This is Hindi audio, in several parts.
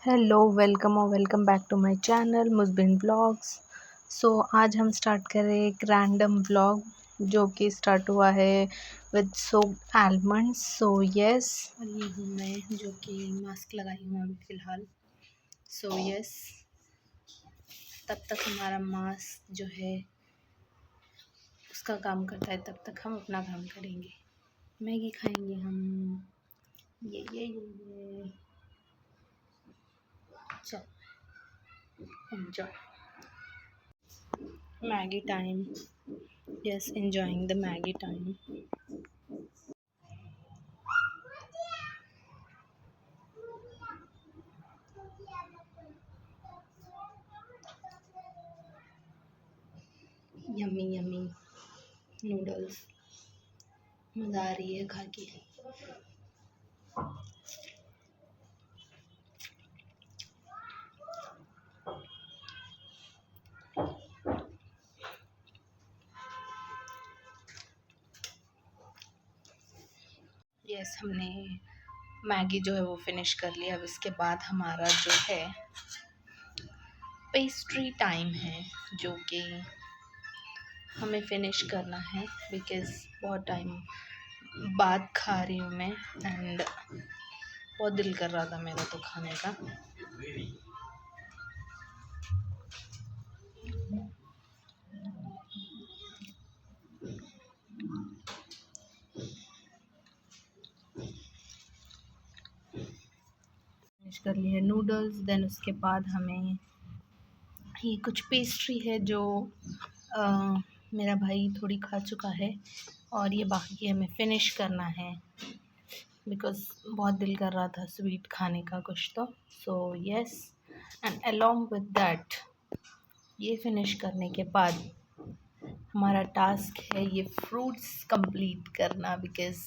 हेलो, वेलकम और welcome back to my channel मुस्बिन ब्लॉग्स। आज हम स्टार्ट कर रहे हैं एक रैंडम व्लॉग जो कि स्टार्ट हुआ है विद सोक्ड आलमंड्स। यस, और ये हूँ मैं जो कि मास्क लगाई हूँ अभी फ़िलहाल। यस, तब तक हमारा मास्क जो है उसका काम करता है, तब तक हम अपना काम करेंगे। मैगी खाएंगे हम। ये चल enjoy Maggi time. Yes, enjoying the Maggie time. Yummy, yummy noodles. मज़ा आ रही है खा के। यस, हमने मैगी जो है वो फिनिश कर लिया। अब इसके बाद हमारा जो है पेस्ट्री टाइम है जो कि हमें फिनिश करना है बिकॉज़ बहुत टाइम बाद खा रही हूँ मैं एंड बहुत दिल कर रहा था मेरा तो खाने का। फिनिश कर लिए नूडल्स। देन उसके बाद हमें ये कुछ पेस्ट्री है जो मेरा भाई थोड़ी खा चुका है और ये बाकी हमें फिनिश करना है बिकॉज़ बहुत दिल कर रहा था स्वीट खाने का कुछ तो yes, and along with that ये फिनिश करने के बाद हमारा टास्क है ये फ्रूट्स कंप्लीट करना because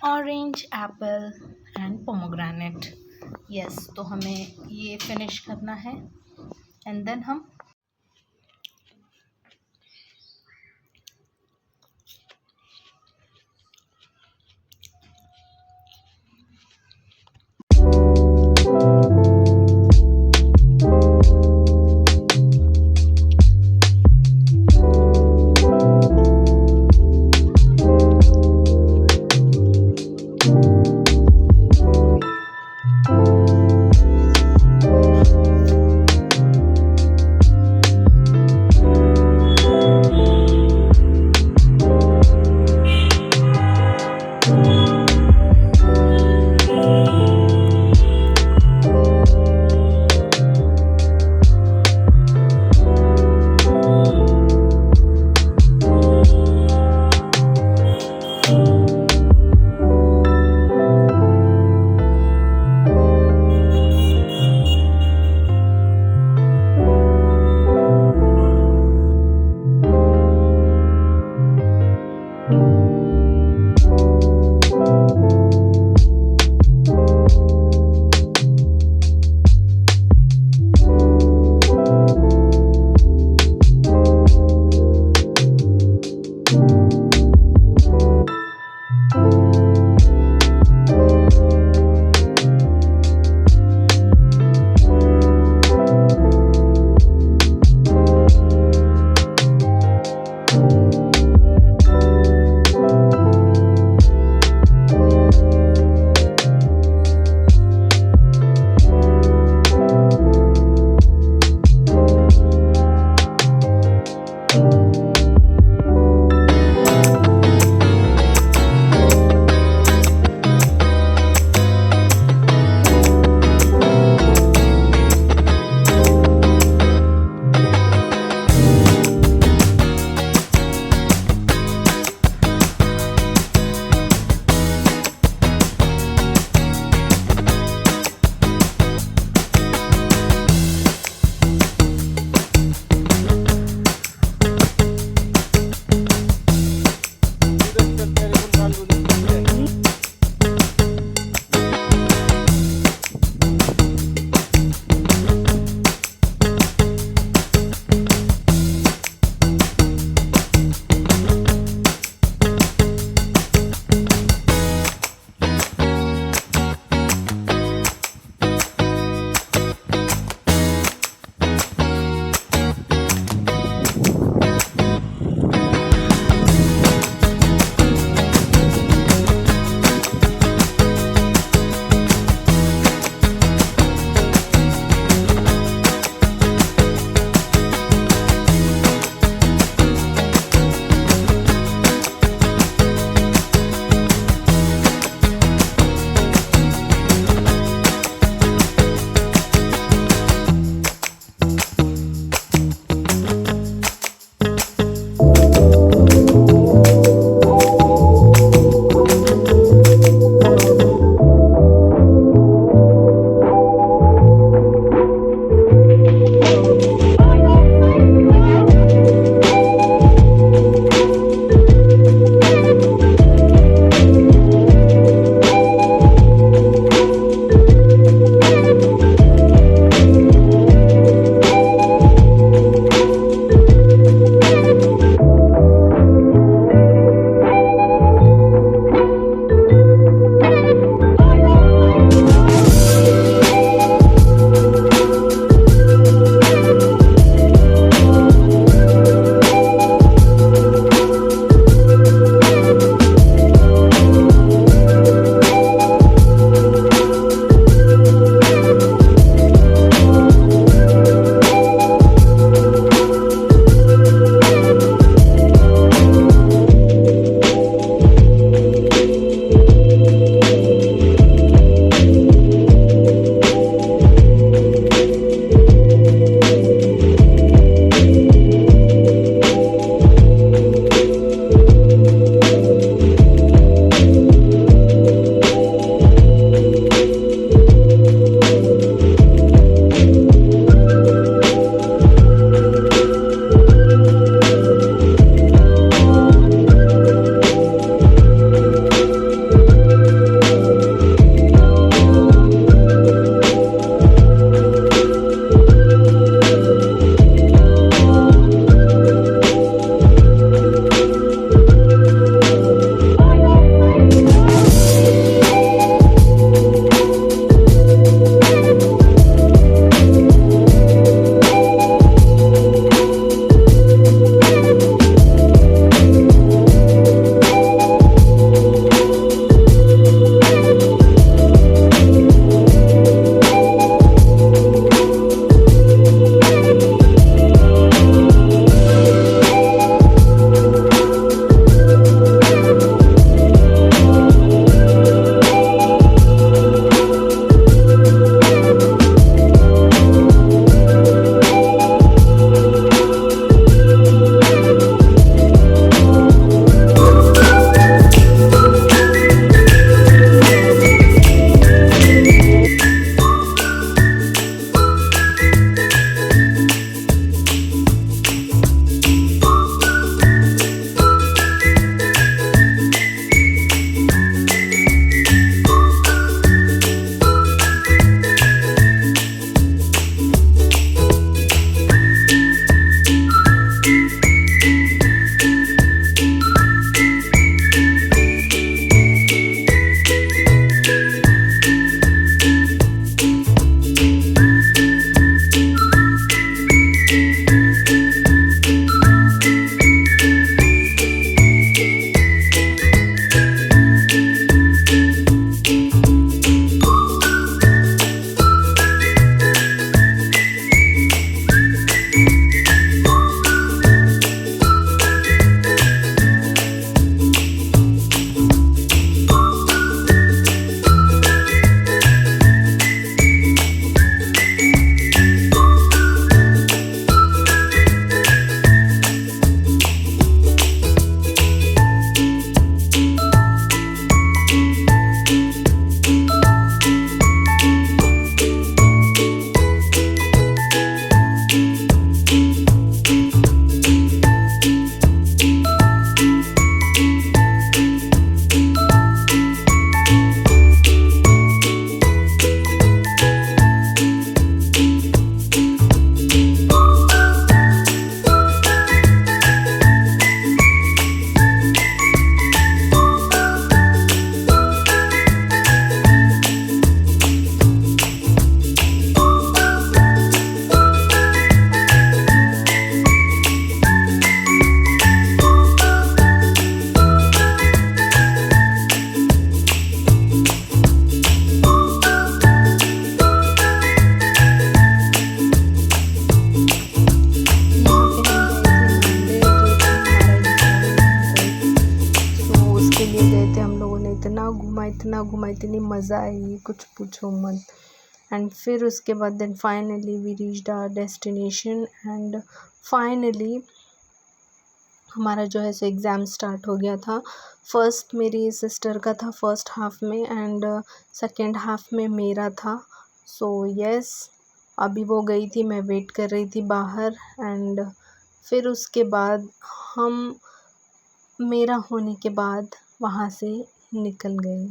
orange, Apple and pomegranate. Yes, तो हमें ये फिनिश करना है एंड देन हम मज़ा आई कुछ पूछो मत। एंड फिर उसके बाद then finally we reached our destination and finally हमारा जो है सो एग्ज़ाम स्टार्ट हो गया था। फर्स्ट मेरी सिस्टर का था फर्स्ट हाफ में एंड सेकेंड हाफ में मेरा था। सो यस, अभी वो गई थी, मैं वेट कर रही थी बाहर एंड फिर उसके बाद हम मेरा होने के बाद वहाँ से निकल गए।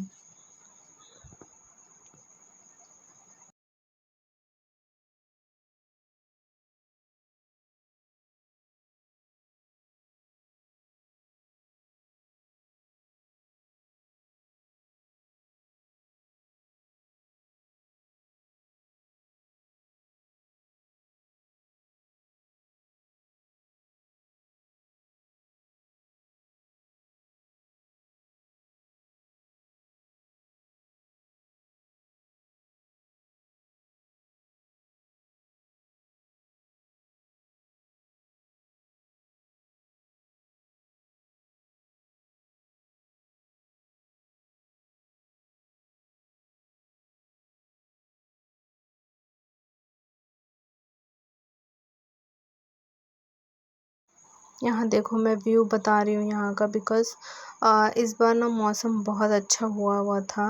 यहाँ देखो मैं व्यू बता रही हूँ यहाँ का, बिकॉज़ इस बार ना मौसम बहुत अच्छा हुआ हुआ था।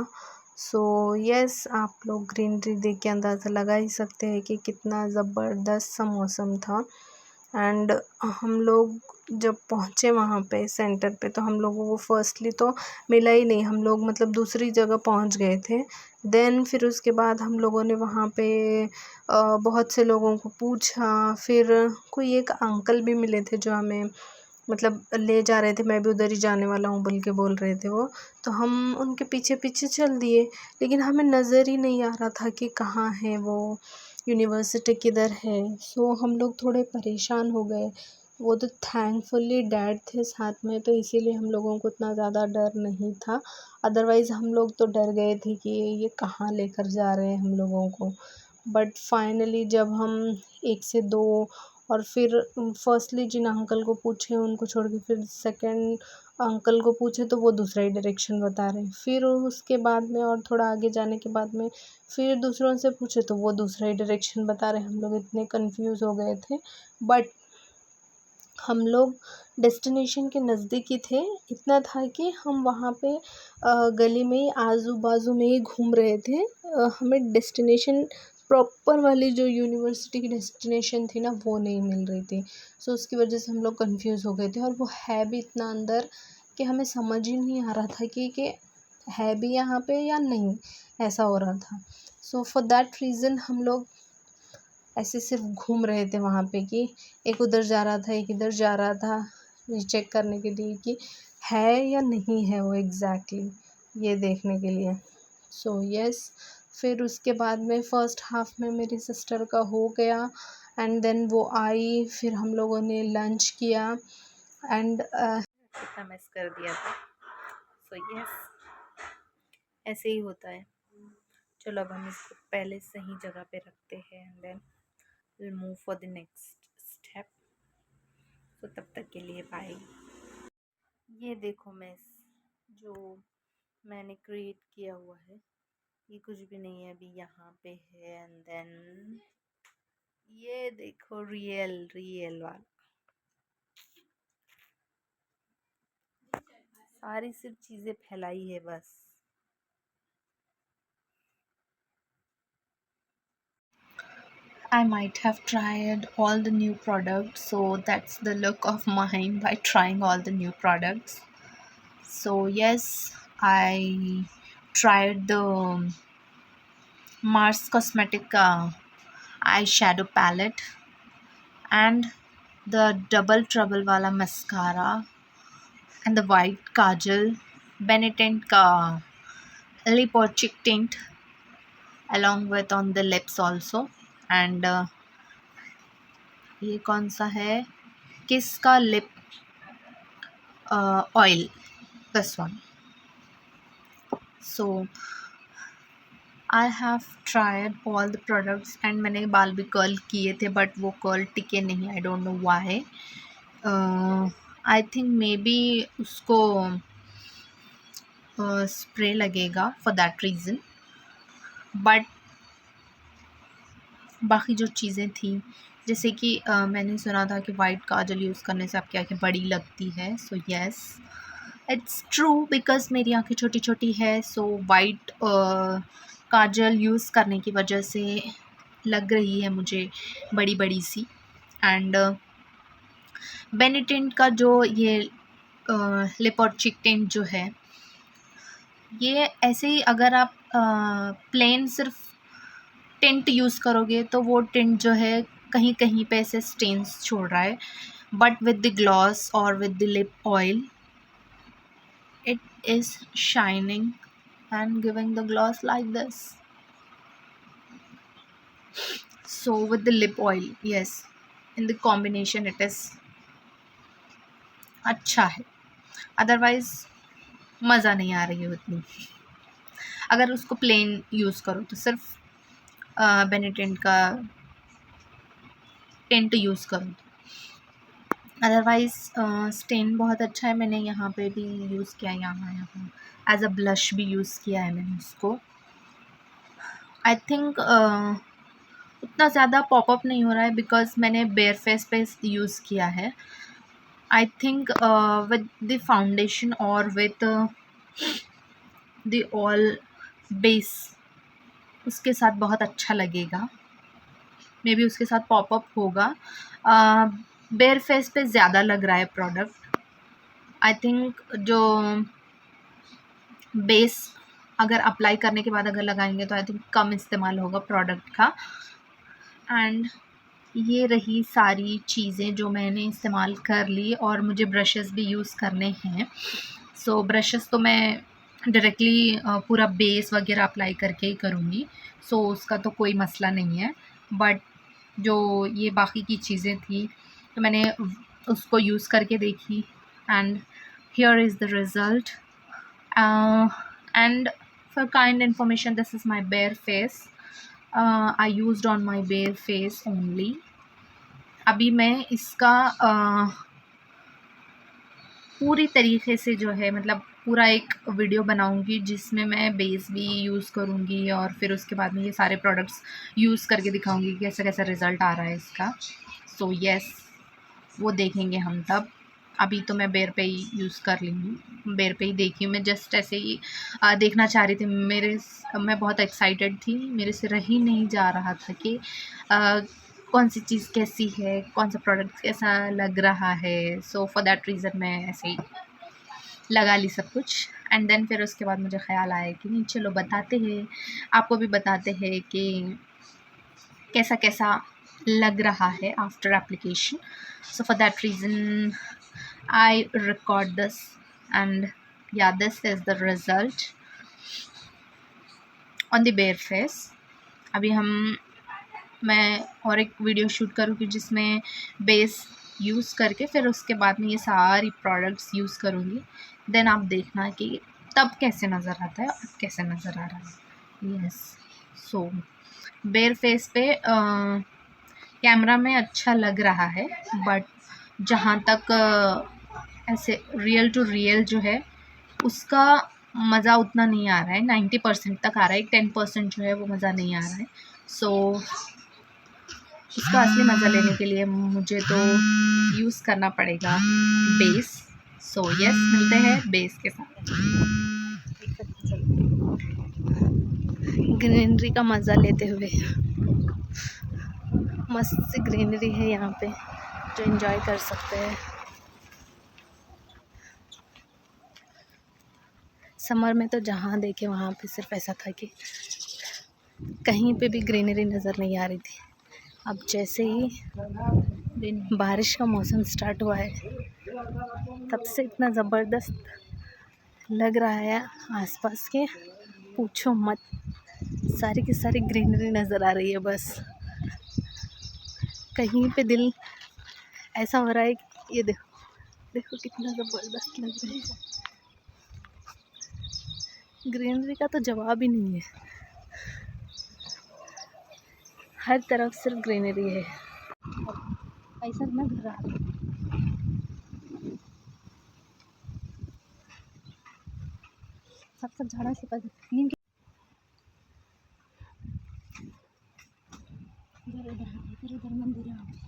सो यस, आप लोग ग्रीनरी देख के अंदाज़ा लगा ही सकते हैं कि कितना ज़बरदस्त सा मौसम था। एंड हम लोग जब पहुँचे वहाँ पे सेंटर पे, तो हम लोगों को फर्स्टली तो मिला ही नहीं, हम लोग मतलब दूसरी जगह पहुँच गए थे। देन फिर उसके बाद हम लोगों ने वहाँ पे बहुत से लोगों को पूछा, फिर कोई एक अंकल भी मिले थे जो हमें मतलब ले जा रहे थे, मैं भी उधर ही जाने वाला हूँ बोल के बोल रहे थे वो। तो हम उनके पीछे पीछे चल दिए, लेकिन हमें नज़र ही नहीं आ रहा था कि कहाँ है वो, यूनिवर्सिटी किधर है। सो हम लोग थोड़े परेशान हो गए। वो तो थैंकफुली डैड थे साथ में, तो इसीलिए हम लोगों को उतना ज़्यादा डर नहीं था। अदरवाइज़ हम लोग तो डर गए थे कि ये कहाँ लेकर जा रहे हैं हम लोगों को। बट फाइनली जब हम एक से दो और फिर फर्स्टली जिन अंकल को पूछे उनको छोड़ के फिर सेकंड अंकल को पूछे तो वो दूसरा ही डायरेक्शन बता रहे हैं। फिर उसके बाद में और थोड़ा आगे जाने के बाद में फिर दूसरों से पूछे तो वो दूसरा ही डायरेक्शन बता रहे हैं। हम लोग इतने कंफ्यूज हो गए थे, बट हम लोग डेस्टिनेशन के नज़दीक ही थे। इतना था कि हम वहाँ पे गली में ही आजू बाजू में ही घूम रहे थे। हमें डेस्टिनेशन प्रॉपर वाली जो यूनिवर्सिटी की डेस्टिनेशन थी ना वो नहीं मिल रही थी। सो उसकी वजह से हम लोग कंफ्यूज हो गए थे, और वो है भी इतना अंदर कि हमें समझ ही नहीं आ रहा था कि है भी यहाँ पे या नहीं, ऐसा हो रहा था। सो फॉर दैट रीज़न हम लोग ऐसे सिर्फ घूम रहे थे वहाँ पे कि एक उधर जा रहा था एक इधर जा रहा था, ये चेक करने के लिए कि है या नहीं है वो एग्जैक्टली, ये देखने के लिए। सो यस, फिर उसके बाद में फ़र्स्ट हाफ में मेरी सिस्टर का हो गया एंड देन वो आई, फिर हम लोगों ने लंच किया एंड कितना मिस कर दिया था। सो यस, ऐसे ही होता है। चलो अब हम इसको पहले सही जगह पे रखते हैं and then will move for the next step. तो तब तक के लिए बाय। ये देखो मैं जो मैंने क्रिएट किया हुआ है, ये कुछ भी नहीं है, अभी यहाँ पे है एंड देन ये देखो रियल रियल वाला, सारी सिर्फ चीज़ें फैलाई है बस। I might have tried all the new products, so that's the look of mine by trying all the new products. So yes, I tried the Mars Cosmetic eyeshadow palette and the Double Trouble wala mascara and the white kajal, Benetint ka lip or cheek tint along with on the lips also, and ये कौन सा है, किस का lip oil, this one. So I have tried all the products and मैंने बाल भी कर्ल किए थे बट वो कर्ल टिके नहीं, I don't know why. I think may be उसको स्प्रे लगेगा फॉर दैट रीज़न। बट बाकी जो चीज़ें थी, जैसे कि मैंने सुना था कि वाइट काजल यूज़ करने से आपकी आँखें बड़ी लगती है। So yes, it's true, because मेरी आँखें छोटी छोटी है। सो वाइट काजल यूज़ करने की वजह से लग रही है मुझे बड़ी बड़ी सी। एंड बेनिटेंट का जो ये लिप और चिक टिंट जो है, ये ऐसे ही अगर आप प्लेन सिर्फ टिंट यूज़ करोगे तो वो टिंट जो है कहीं कहीं पे ऐसे स्टेन्स छोड़ रहा है, बट विद द ग्लॉस और with the lip oil it is shining and giving the gloss like this. So with the lip oil, yes, in the combination it is अच्छा है, अदरवाइज़ मज़ा नहीं आ रही है उतनी। अगर उसको प्लेन यूज़ करो तो सिर्फ बेनिटेंट का टेंट यूज़ करो, अदरवाइज़ स्टेन बहुत अच्छा है। मैंने यहाँ पे भी यूज़ किया है, यहाँ एज अ ब्लश भी यूज़ किया है मैंने उसको। आई थिंक उतना ज़्यादा पॉपअप नहीं हो रहा है बिकॉज़ मैंने बेयर फेस पे यूज़ किया है। I think with the foundation और विद द ऑल बेस उसके साथ बहुत अच्छा लगेगा, मे बी उसके साथ पॉपअप होगा। बेयर फेस पे ज़्यादा लग रहा है प्रोडक्ट। आई थिंक जो बेस अगर अप्लाई करने के बाद अगर लगाएंगे तो आई थिंक कम इस्तेमाल होगा प्रोडक्ट का। एंड ये रही सारी चीज़ें जो मैंने इस्तेमाल कर ली, और मुझे ब्रशेस भी यूज़ करने हैं। सो ब्रशेस तो मैं डायरेक्टली पूरा बेस वगैरह अप्लाई करके ही करूँगी, सो उसका तो कोई मसला नहीं है। बट जो ये बाकी की चीज़ें थी तो मैंने उसको यूज़ करके देखी, and here is the result. And for kind information, this is my bear face. I used on my bare face only. अभी मैं इसका पूरी तरीके से जो है मतलब पूरा एक वीडियो बनाऊंगी जिसमें मैं बेस भी यूज़ करूंगी और फिर उसके बाद में ये सारे प्रोडक्ट्स यूज़ करके दिखाऊंगी कि कैसा कैसा रिज़ल्ट आ रहा है इसका। सो येस, वो देखेंगे हम तब। अभी तो मैं बेर पे ही यूज़ कर ली हूँ, बेर पे ही देखी हूँ। मैं जस्ट ऐसे ही देखना चाह रही थी, मैं बहुत एक्साइटेड थी, मेरे से रह ही नहीं जा रहा था कि कौन सी चीज़ कैसी है, कौन सा प्रोडक्ट कैसा लग रहा है। सो फॉर दैट रीज़न मैं ऐसे ही लगा ली सब कुछ। एंड देन फिर उसके बाद मुझे ख़्याल आया कि नहीं, चलो बताते हैं, आपको भी बताते हैं कि कैसा कैसा लग रहा है after application. So for that reason I record this, and yeah, this is the result on the bare face. अभी मैं और एक वीडियो शूट करूँगी जिसमें बेस यूज़ करके फिर उसके बाद में ये सारी प्रोडक्ट्स यूज़ करूँगी। देन आप देखना कि तब कैसे नज़र आता है और कैसे नज़र आ रहा है। यस, सो बेयर फेस पे कैमरा में अच्छा लग रहा है, बट जहाँ तक ऐसे रियल टू रियल जो है उसका मज़ा उतना नहीं आ रहा है। 90% तक आ रहा है, 10% जो है वो मज़ा नहीं आ रहा है। सो इसका असली मज़ा लेने के लिए मुझे तो यूज़ करना पड़ेगा बेस। सो यस, मिलते हैं बेस के साथ। ग्रीनरी का मज़ा लेते हुए, मस्त सी ग्रीनरी है यहाँ पे जो एंजॉय कर सकते हैं। समर में तो जहाँ देखे वहाँ पे सिर्फ ऐसा था कि कहीं पे भी ग्रीनरी नज़र नहीं आ रही थी। अब जैसे ही बारिश का मौसम स्टार्ट हुआ है तब से इतना ज़बरदस्त लग रहा है आसपास के, पूछो मत। सारी की सारी ग्रीनरी नज़र आ रही है, बस कहीं पे दिल ऐसा हो रहा है कि ये देखो देखो कितना ज़बरदस्त लग रहा है। ग्रीनरी का तो जवाब ही नहीं है, हर तरफ सिर्फ ग्रीनरी है। ऐसा ना घर आ सब झाड़ा से नीम के इधर उधर मंदिर है।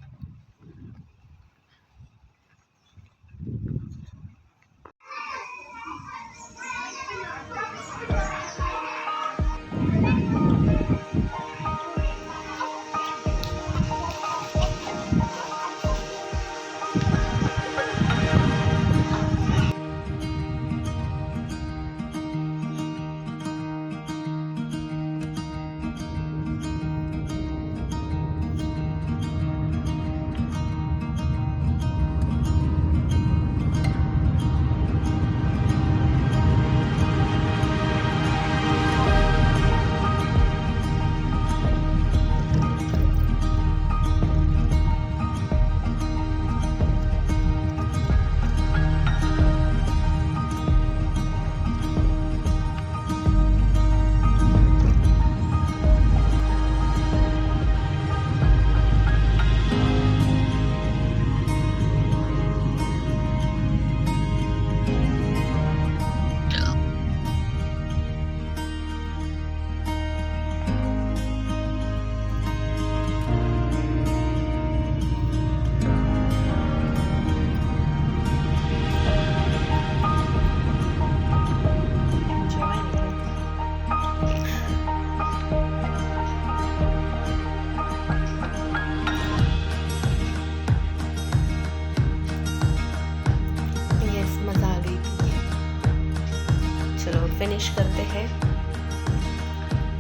फिनिश करते हैं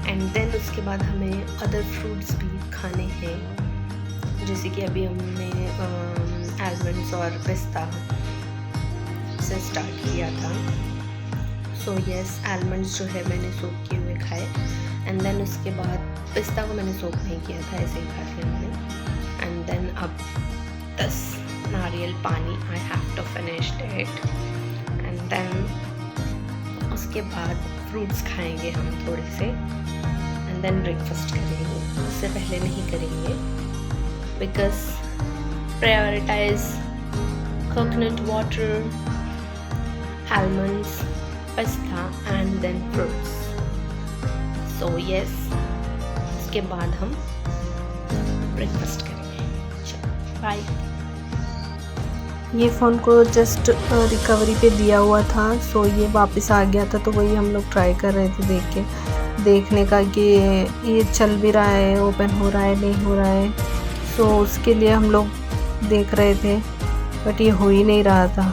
एंड देन उसके बाद हमें अदर फ्रूट्स भी खाने हैं, जैसे कि अभी हमने आलमंड्स और पिस्ता से स्टार्ट किया था। सो यस, आलमंड्स जो है मैंने सोक किए हुए खाए एंड देन उसके बाद पिस्ता को मैंने सोक नहीं किया था, ऐसे ही खा लिया मैंने। एंड देन अब 10 नारियल पानी I have to finish it and then उसके बाद फ्रूट्स खाएंगे हम थोड़े से एंड देन ब्रेकफास्ट करेंगे। उससे पहले नहीं करेंगे because prioritize coconut water, almonds, pista and then fruits. So yes, उसके बाद हम ब्रेकफास्ट करेंगे। चलो बाय। ये फ़ोन को जस्ट रिकवरी पे दिया हुआ था, सो ये वापस आ गया था, तो वही हम लोग ट्राई कर रहे थे देखने का कि ये चल भी रहा है, ओपन हो रहा है, नहीं हो रहा है। सो उसके लिए हम लोग देख रहे थे बट ये हो ही नहीं रहा था।